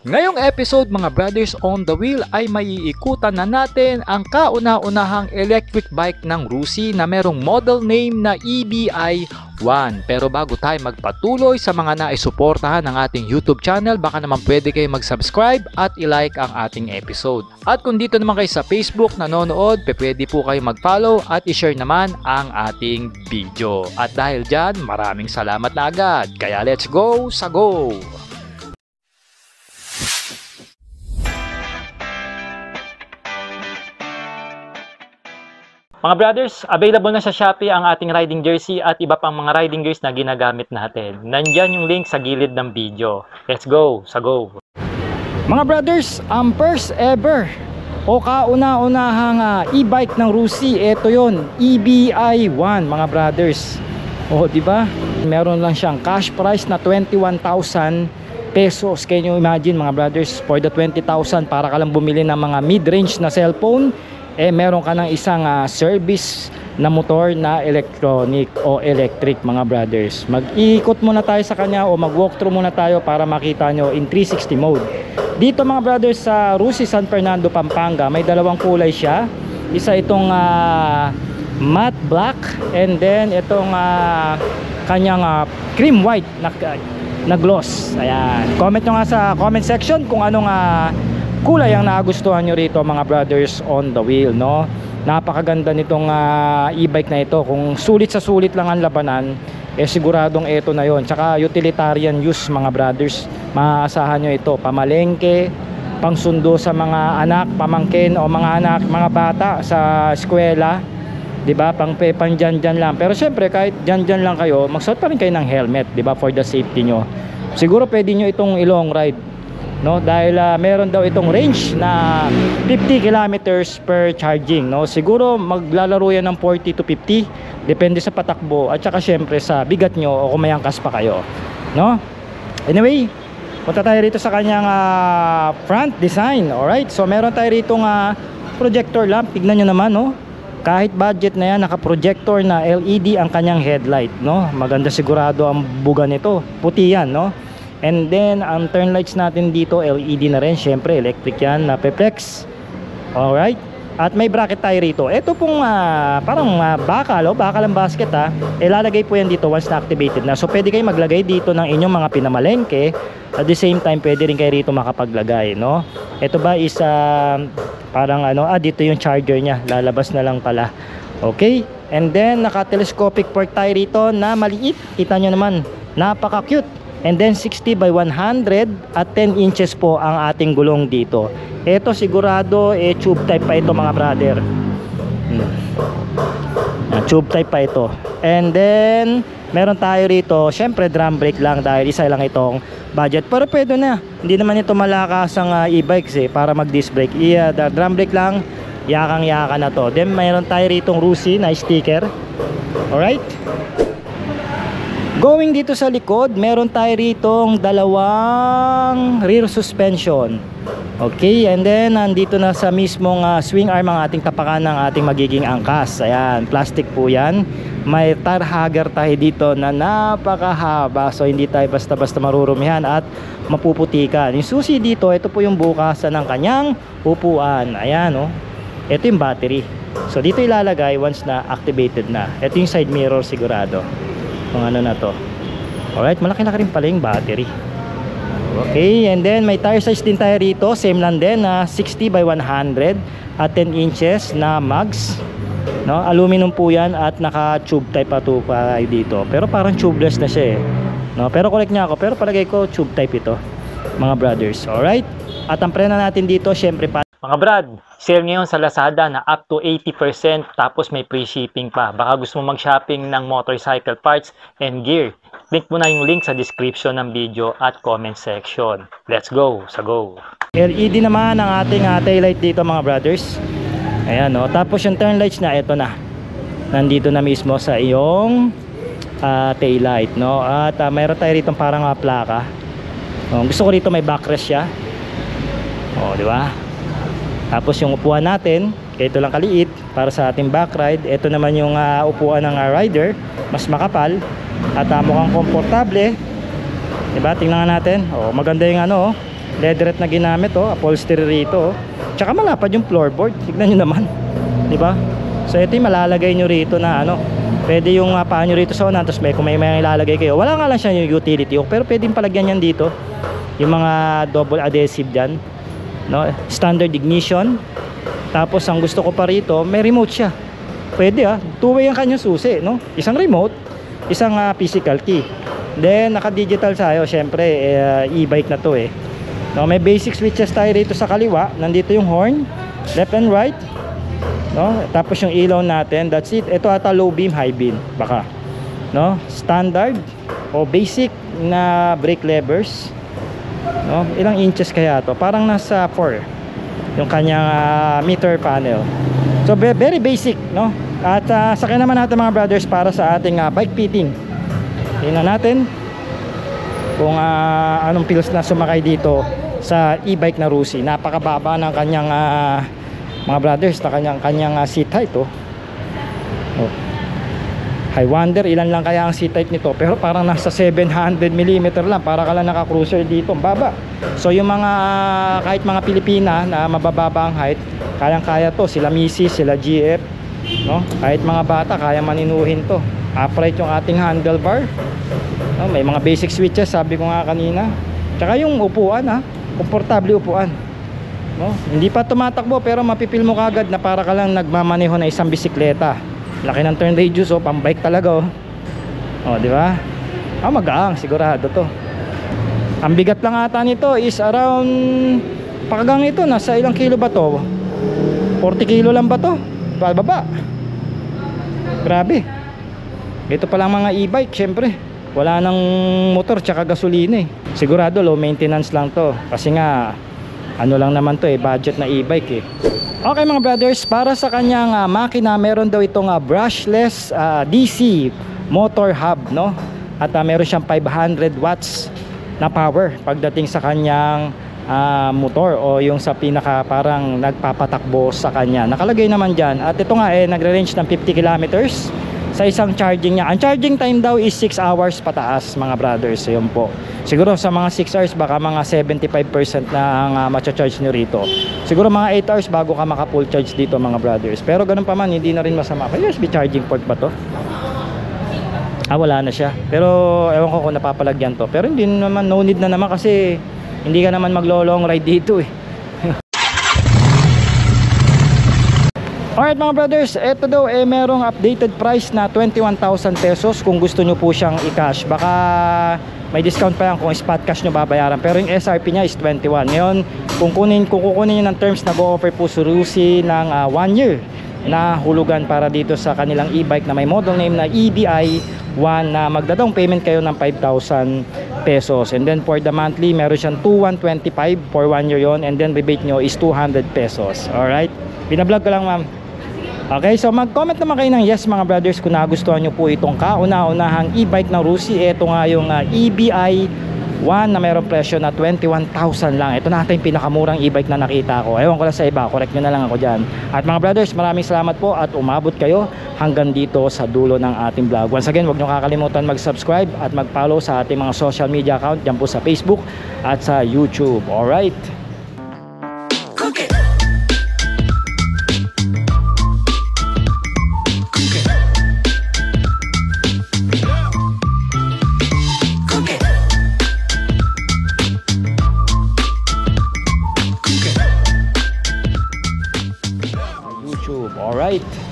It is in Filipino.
Ngayong episode mga brothers on the wheel ay maiikutan na natin ang kauna-unahang electric bike ng Rusi na merong model name na EBI-1. Pero bago tayo magpatuloy sa mga naisuportahan ng ating YouTube channel, baka naman pwede kayo mag-subscribe at i-like ang ating episode. At kung dito naman kayo sa Facebook nanonood, pwede po kayo mag-follow at i-share naman ang ating video. At dahil dyan, maraming salamat na agad. Kaya let's go sa go! Mga brothers, available na sa Shopee ang ating riding jersey at iba pang mga riding gears na ginagamit natin. Nandyan yung link sa gilid ng video. Let's go, sa go! Mga brothers, ang first ever o kauna-unahang e-bike ng Rusi, ito yon, EBI-1 mga brothers. O, di ba? Meron lang siyang cash price na 21,000 pesos. Can you imagine mga brothers, for the 20,000 para ka lang bumili ng mga mid-range na cellphone, meron ka ng isang service na motor na electronic o electric mga brothers. Mag-iikot muna tayo sa kanya o mag-walkthrough muna tayo para makita nyo in 360 mode. Dito mga brothers sa Rusi, San Fernando, Pampanga, may dalawang kulay siya. Isa itong matte black and then itong kanyang cream white na gloss. Ayan. Comment nyo nga sa comment section kung anong kulay ang nagustuhan nyo rito mga brothers on the wheel, no? Napakaganda nitong e-bike na ito. Kung sulit sa sulit lang ang labanan, siguradong ito na yon. Tsaka utilitarian use mga brothers. Maaasahan nyo ito, pamalengke, pangsundo sa mga anak, pamangkin o mga bata sa eskwela, di ba? Pang dyan lang. Pero syempre kahit dyan lang kayo, magsuot pa rin kayo ng helmet, di ba? For the safety nyo. Siguro pwede nyo itong i-long ride, no, dahil meron daw itong range na 50 kilometers per charging, no. Siguro maglalaro yan ng 40 to 50 depende sa patakbo at saka syempre sa bigat nyo o kung may angkas pa kayo, no. Anyway, punta tayo rito sa kanyang front design. Alright, so meron tayo rito projector lamp. Tignan nyo naman, no, kahit budget na yan, naka-projector na LED ang kanyang headlight, no. Maganda sigurado ang buga nito, puti yan, no. And then ang turn lights natin dito LED na rin, syempre electric yan na Peplex. Alright, at may bracket tayo rito. Ito pong parang bakal ang basket ilalagay po yan dito once na activated na. So pwede kayo maglagay dito ng inyong mga pinamalengke. At the same time pwede rin kayo rito makapaglagay, no. Ito ba is parang dito yung charger nya, lalabas na lang pala. Okay, and then naka telescopic port tayo rito na maliit. Kita nyo naman, napaka cute. And then 60 by 100 at 10 inches po ang ating gulong dito. Ito sigurado tube type pa ito mga brother. Tube type pa ito. And then meron tayo rito, syempre drum brake lang dahil isa lang itong budget. Pero pwede na. Hindi naman ito malakas ang e-bikes para mag disc brake. Drum brake lang, yakang-yaka na to. Then meron tayo ritong Rusi na sticker. Alright. Going dito sa likod, meron tayo ritong dalawang rear suspension. Okay, and then nandito na sa mismong swing arm ang ating tapakan ng ating magiging angkas. Ayan, plastic po yan. May tar hugger tayo dito na napakahaba. So hindi tayo basta-basta marurumihan at mapuputikan. Yung susi dito, ito po yung bukasan ng kanyang upuan. Ayan, ito yung battery. So dito ilalagay once na activated na. Ito yung side mirror sigurado. Kung ano na to. Alright, malaki-laki rin pala yung battery. Okay, and then may tire size din tayo rito. Same lang din na 60 by 100 at 10 inches na mags, no? Aluminum po yan at naka tube type pa to dito. Pero parang tubeless na siya no? Pero correct niya ako, pero palagay ko tube type ito mga brothers. Alright, at ang preno natin dito syempre mga brad, sale ngayon sa Lazada na up to 80% tapos may free shipping pa. Baka gusto mo mag-shopping ng motorcycle parts and gear. Link mo na yung link sa description ng video at comment section. Let's go, sa go! LED naman ang ating taillight dito mga brothers. Ayan, no? Tapos yung turn lights na, ito na. Nandito na mismo sa iyong taillight, no? At mayroon tayo rito parang plaka. Gusto ko rito may backrest siya. Di ba? Tapos yung upuan natin, ito lang kaliit para sa ating back ride. Ito naman yung upuan ng rider, mas makapal at mukhang komportable. Diba? Tingnan nga natin. Maganda yung leatherette na ginamit, oh, upholstery rito, oh. Tsaka malapad yung floorboard, tignan nyo naman, di ba? So ito yung malalagay nyo rito na ano, pwede yung paa nyo rito sa unan, tapos kung may ilalagay kayo, wala nga lang siya yung utility hook, pero pwedeng palagyan yan dito, yung mga double adhesive dyan, no? Standard ignition. Tapos ang gusto ko pa rito, may remote siya, pwede two-way ang kanyang susi, no? Isang remote, isang physical key. Then naka digital tayo, syempre e-bike na to eh, no? May basic switches tayo rito sa kaliwa, nandito yung horn, left and right, no? Tapos yung ilaw natin, that's it. Ito ata low beam, high beam baka, no? Standard o basic na brake levers, no? Ilang inches kaya to? Parang nasa 4 yung kanyang meter panel. So very basic, no? At sakyan naman natin mga brothers para sa ating bike fitting. Tingnan natin kung anong feels na sumakay dito sa e-bike na Rusi. Napakababa ng kanyang mga brothers, na kanyang seat height, oh. I wonder ilan lang kaya ang seat height nito, pero parang nasa 700mm lang, para ka lang naka-cruiser dito, baba. So yung mga kahit mga Pilipina na mabababa ang height, kayang-kaya to, sila Mrs., sila GF, no? Kahit mga bata kaya maninuhin to. Upright yung ating handlebar, no? May mga basic switches, sabi ko nga kanina. Tsaka yung upuan, komportable upuan, no? Hindi pa tumatakbo, pero mapipil mo kagad na para ka lang nagmamaneho na isang bisikleta. Laki ng turn radius, oh, pang bike talaga, oh. Oh, di ba? Magaang, sigurado to. Ang bigat lang ata nito is around, pakagang ito, nasa ilang kilo ba to? 40 kilo lang ba to? Baba. Grabe. Ito pa lang mga e-bike, syempre. Wala nang motor tsaka gasolina eh. Sigurado low maintenance lang to. Kasi nga, ano lang naman to eh, budget na e-bike eh. Okay mga brothers, para sa kanyang makina, meron daw itong brushless DC motor hub, no? At meron siyang 500 watts na power pagdating sa kanyang motor, o yung sa pinaka parang nagpapatakbo sa kanya. Nakalagay naman dyan. At ito nga nagre-range ng 50 kilometers sa isang charging niya. Ang charging time daw is 6 hours pataas mga brothers. So yun po, siguro sa mga 6 hours baka mga 75% na ang macha-charge nyo rito. Siguro mga 8 hours bago ka maka full charge dito mga brothers. Pero ganun pa man, hindi na rin masama. May USB charging port ba to? Wala na siya. Pero ewan ko kung napapalagyan to. Pero hindi naman, no need na naman, kasi hindi ka naman maglo-long ride dito eh. Alright mga brothers, ito daw merong updated price na 21,000 pesos kung gusto nyo po siyang i-cash. Baka may discount pa yan kung spot cash nyo babayaran, pero yung SRP niya is 21. Ngayon, kung kukunin nyo ng terms, nag-o-offer po si Rusi ng 1 year na hulugan para dito sa kanilang e-bike na may model name na EBI1, na magda-down payment kayo ng 5,000 pesos. And then for the monthly, meron siyang 2,125 for 1 year yon, and then rebate nyo is 200 pesos. Alright? Binablog ko lang ma'am. Okay, so mag-comment naman kayo ng yes mga brothers kung nagustuhan nyo po itong kauna-unahang e-bike ng Rusi. Ito nga yung EBI1 na mayroong presyo na 21,000 lang. Ito na yung pinakamurang e-bike na nakita ko. Ewan ko lang sa iba, correct nyo na lang ako dyan. At mga brothers, maraming salamat po at umabot kayo hanggang dito sa dulo ng ating vlog. Once again, huwag nyo kakalimutan mag-subscribe at mag-follow sa ating mga social media account dyan po sa Facebook at sa YouTube. Alright? YouTube. All right.